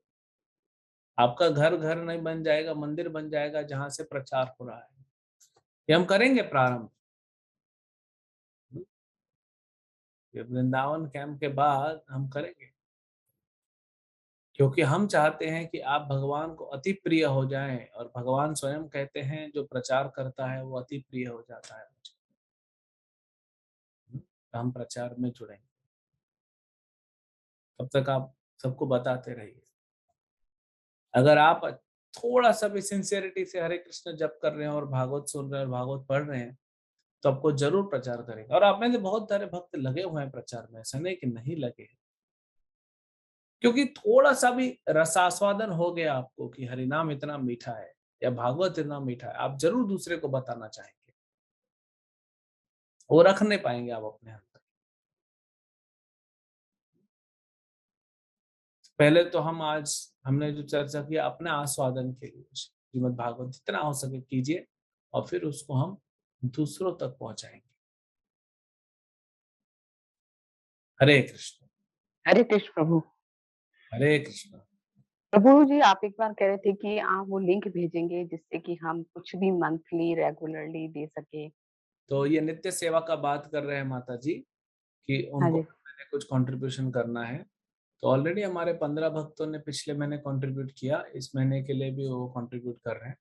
आपका घर घर नहीं बन जाएगा, मंदिर बन जाएगा जहां से प्रचार हो रहा है। ये हम करेंगे प्रारंभ। ये वृंदावन कैंप के बाद हम करेंगे, क्योंकि हम चाहते हैं कि आप भगवान को अति प्रिय हो जाएं। और भगवान स्वयं कहते हैं जो प्रचार करता है वो अति प्रिय हो जाता है मुझे। तो हम प्रचार में जुड़ेंगे। तब तक आप सबको बताते रहिए। अगर आप थोड़ा सा भी सिंसियरिटी से हरे कृष्ण जप कर रहे हैं और भागवत सुन रहे हैं और भागवत पढ़ रहे हैं, तो आपको जरूर प्रचार करेंगे। और आप में से बहुत सारे भक्त लगे हुए हैं प्रचार में, ऐसा नहीं कि नहीं लगे हैं। क्योंकि थोड़ा सा भी रसास्वादन हो गया आपको कि हरिनाम इतना मीठा है या भागवत इतना मीठा है, आप जरूर दूसरे को बताना चाहेंगे। वो रख नहीं पाएंगे आप अपने अंदर। पहले तो हमने जो चर्चा किया अपने आस्वादन के लिए श्रीमद् भागवत जितना हो सके कीजिए, और फिर उसको हम दूसरों तक पहुंचाएंगे। हरे कृष्ण। हरे कृष्ण प्रभु। हरे कृष्ण। प्रभु जी, आप एक बार कह रहे थे कि आप वो लिंक भेजेंगे जिससे कि हम कुछ भी मंथली रेगुलरली दे सके। तो ये नित्य सेवा का बात कर रहे हैं माता जी, कि हाँ उनको जी। मैंने कुछ कंट्रीब्यूशन करना है। तो ऑलरेडी हमारे 15 भक्तों ने पिछले महीने कंट्रीब्यूट किया, इस महीने के लिए भी वो कंट्रीब्यूट कर रहे हैं।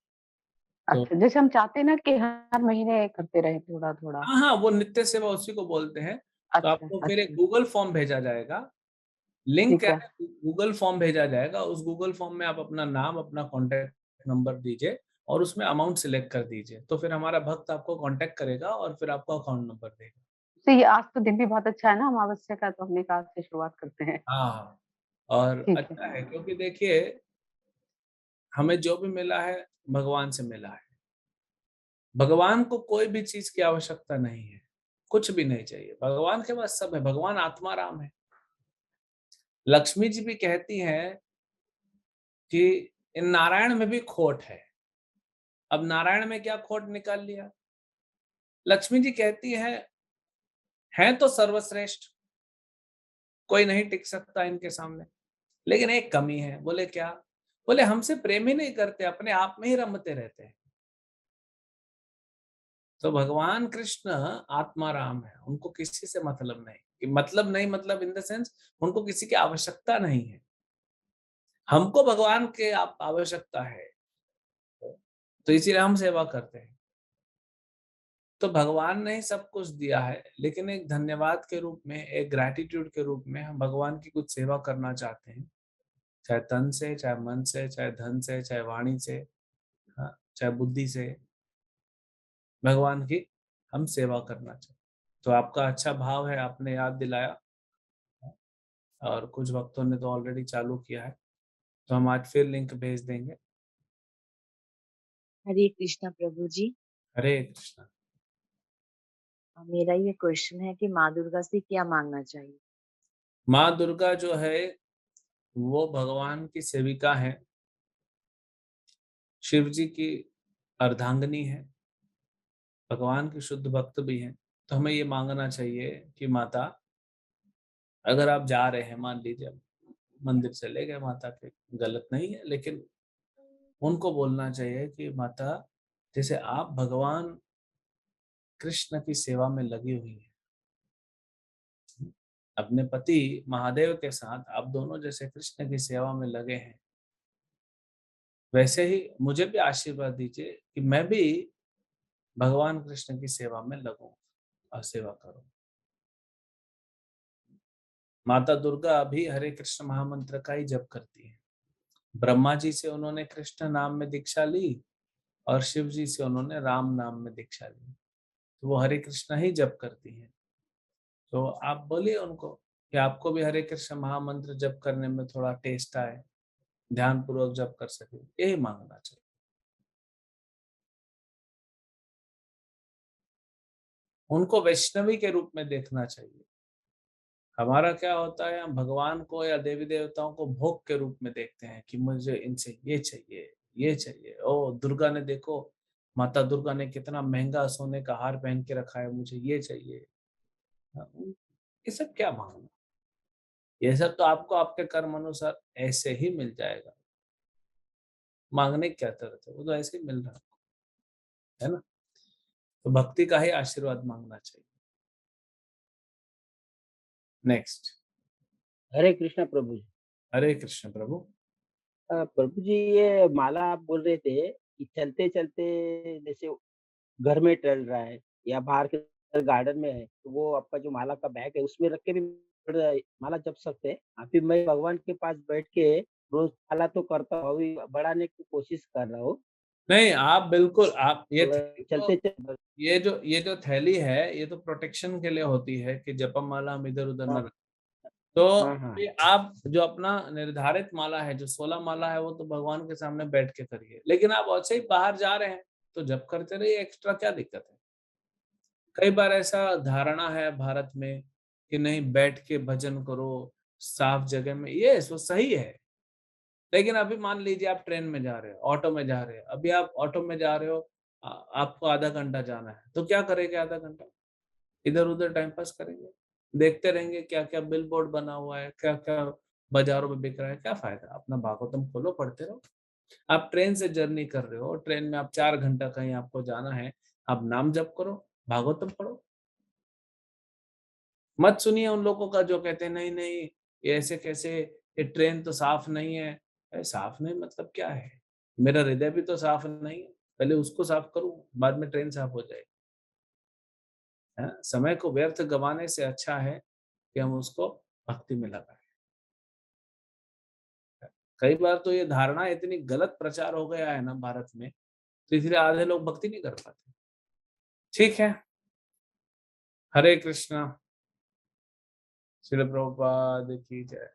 तो अच्छा, जैसे हम चाहते हैं ना कि हर महीने करते रहे थोड़ा थोड़ा। हाँ हाँ, वो नित्य सेवा उसी को बोलते हैं। तो अच्छा आपको फिर एक अच्छा। गूगल फॉर्म भेजा जाएगा, लिंक ठीक है, है। गूगल फॉर्म भेजा जाएगा। उस गूगल फॉर्म में आप अपना नाम, अपना कॉन्टेक्ट नंबर दीजिए और उसमें अमाउंट सिलेक्ट कर दीजिए। तो फिर हमारा भक्त आपको कांटेक्ट करेगा और फिर आपको अकाउंट नंबर देगा। तो ये आज तो दिन भी बहुत अच्छा है ना, अमावस्या का, तो हमने कहा आज से शुरुआत करते हैं। हाँ हाँ, और ठीक है। अच्छा है क्योंकि देखिए हमें जो भी मिला है भगवान से मिला है। भगवान को कोई भी चीज की आवश्यकता नहीं है, कुछ भी नहीं चाहिए। भगवान के पास सब है। भगवान आत्मा राम है। लक्ष्मी जी भी कहती हैं कि इन नारायण में भी खोट है। अब नारायण में क्या खोट निकाल लिया? लक्ष्मी जी कहती है तो सर्वश्रेष्ठ, कोई नहीं टिक सकता इनके सामने, लेकिन एक कमी है। बोले क्या? बोले हमसे प्रेम ही नहीं करते, अपने आप में ही रमते रहते हैं। तो भगवान कृष्ण आत्मा राम है, उनको किसी से मतलब नहीं। मतलब नहीं मतलब इन द सेंस उनको किसी की आवश्यकता नहीं है। हमको भगवान के आप आवश्यकता है, तो इसीलिए हम सेवा करते हैं। तो भगवान ने ही सब कुछ दिया है, लेकिन एक धन्यवाद के रूप में, एक ग्रैटिट्यूड के रूप में हम भगवान की कुछ सेवा करना चाहते हैं। चाहे तन से, चाहे मन से, चाहे धन से, चाहे वाणी से, हाँ, चाहे बुद्धि से, भगवान की हम सेवा करना चाहते हैं। तो आपका अच्छा भाव है, आपने याद दिलाया। और कुछ भक्तों ने तो ऑलरेडी चालू किया है, तो हम आज फिर लिंक भेज देंगे। हरे कृष्णा प्रभु जी। हरे कृष्णा। मेरा ये क्वेश्चन है कि माँ दुर्गा से क्या मांगना चाहिए? माँ दुर्गा जो है वो भगवान की सेविका है। शिव जी की अर्धांगिनी है, भगवान की शुद्ध भक्त भी हैं। तो हमें ये मांगना चाहिए कि माता, अगर आप जा रहे हैं, मान लीजिए मंदिर चले गए माता के, गलत नहीं है, लेकिन उनको बोलना चाहिए कि माता, जैसे आप भगवान कृष्ण की सेवा में लगी हुई है, अपने पति महादेव के साथ आप दोनों जैसे कृष्ण की सेवा में लगे हैं, वैसे ही मुझे भी आशीर्वाद दीजिए कि मैं भी भगवान कृष्ण की सेवा में लगूं और सेवा करूं। माता दुर्गा भी हरे कृष्ण महामंत्र का ही जप करती है। ब्रह्मा जी से उन्होंने कृष्ण नाम में दीक्षा ली और शिव जी से उन्होंने राम नाम में दीक्षा ली, तो वो हरे कृष्ण ही जप करती हैं। तो आप बोलिए उनको कि आपको भी हरे कृष्ण महामंत्र जप करने में थोड़ा टेस्ट आए, ध्यान पूर्वक जप कर सके, यही मांगना चाहिए। उनको वैष्णवी के रूप में देखना चाहिए। हमारा क्या होता है, हम भगवान को या देवी देवताओं को भोग के रूप में देखते हैं कि मुझे इनसे ये चाहिए, ये चाहिए। ओ दुर्गा ने देखो, माता दुर्गा ने कितना महंगा सोने का हार पहन के रखा है, मुझे ये चाहिए। हाँ, ये सब क्या मांगना, ये सब तो आपको आपके कर्म अनुसार ऐसे ही मिल जाएगा। मांगने की क्या जरूरत है, वो तो ऐसे ही मिल रहा है ना। तो भक्ति का ही आशीर्वाद मांगना चाहिए। नेक्स्ट। हरे कृष्णा प्रभु जी। हरे कृष्ण प्रभु। प्रभु जी, ये माला आप बोल रहे थे कि चलते-चलते जैसे घर में टल रहा है या बाहर के गार्डन में है, तो वो आपका जो माला का बैग है उसमें रख के भी माला जप सकते हैं। अभी मैं भगवान के पास बैठ के रोज़ माला तो करता हूँ, अभी बढ़ाने की कोशिश कर रहा हूँ। नहीं, आप बिल्कुल, आप ये तो थैली तो, चलते-चलते ये जो थैली है, ये तो प्रोटेक्शन के लिए होती है कि जपमाला हम इधर उधर हाँ, न रखें। तो हाँ, हाँ। अभी आप जो अपना निर्धारित माला है, जो 16 माला है, वो तो भगवान के सामने बैठ के करिए। लेकिन आप वैसे ही बाहर जा रहे हैं तो जप करते रहिए, एक्स्ट्रा क्या दिक्कत है। कई बार ऐसा धारणा है भारत में कि नहीं, बैठ के भजन करो साफ जगह में, ये वो सही है। लेकिन अभी मान लीजिए आप ट्रेन में जा रहे हो, ऑटो में जा रहे हो, अभी आप ऑटो में जा रहे हो, आपको आधा घंटा जाना है, तो क्या करेंगे आधा घंटा? इधर उधर टाइम पास करेंगे, देखते रहेंगे क्या क्या बिल बोर्ड बना हुआ है, क्या क्या बाजारों में बिक रहा है, क्या फायदा। अपना भागवतम खोलो, पढ़ते रहो। आप ट्रेन से जर्नी कर रहे हो, ट्रेन में आप 4 घंटा कहीं आपको जाना है, आप नाम जप करो, भागवतम पढ़ो। मत सुनिए उन लोगों का जो कहते हैं नहीं नहीं, ये ऐसे कैसे, ये ट्रेन तो साफ नहीं है। अरे साफ नहीं मतलब क्या है, मेरा हृदय भी तो साफ नहीं है, पहले उसको साफ करूं, बाद में ट्रेन साफ हो जाएगी। समय को व्यर्थ गंवाने से अच्छा है कि हम उसको भक्ति में लगाएं। कई बार तो ये धारणा इतनी गलत प्रचार हो गया है ना भारत में, तो इसलिए आधे लोग भक्ति नहीं कर पाते। ठीक है, हरे कृष्णा। श्रील प्रभुपाद की जय।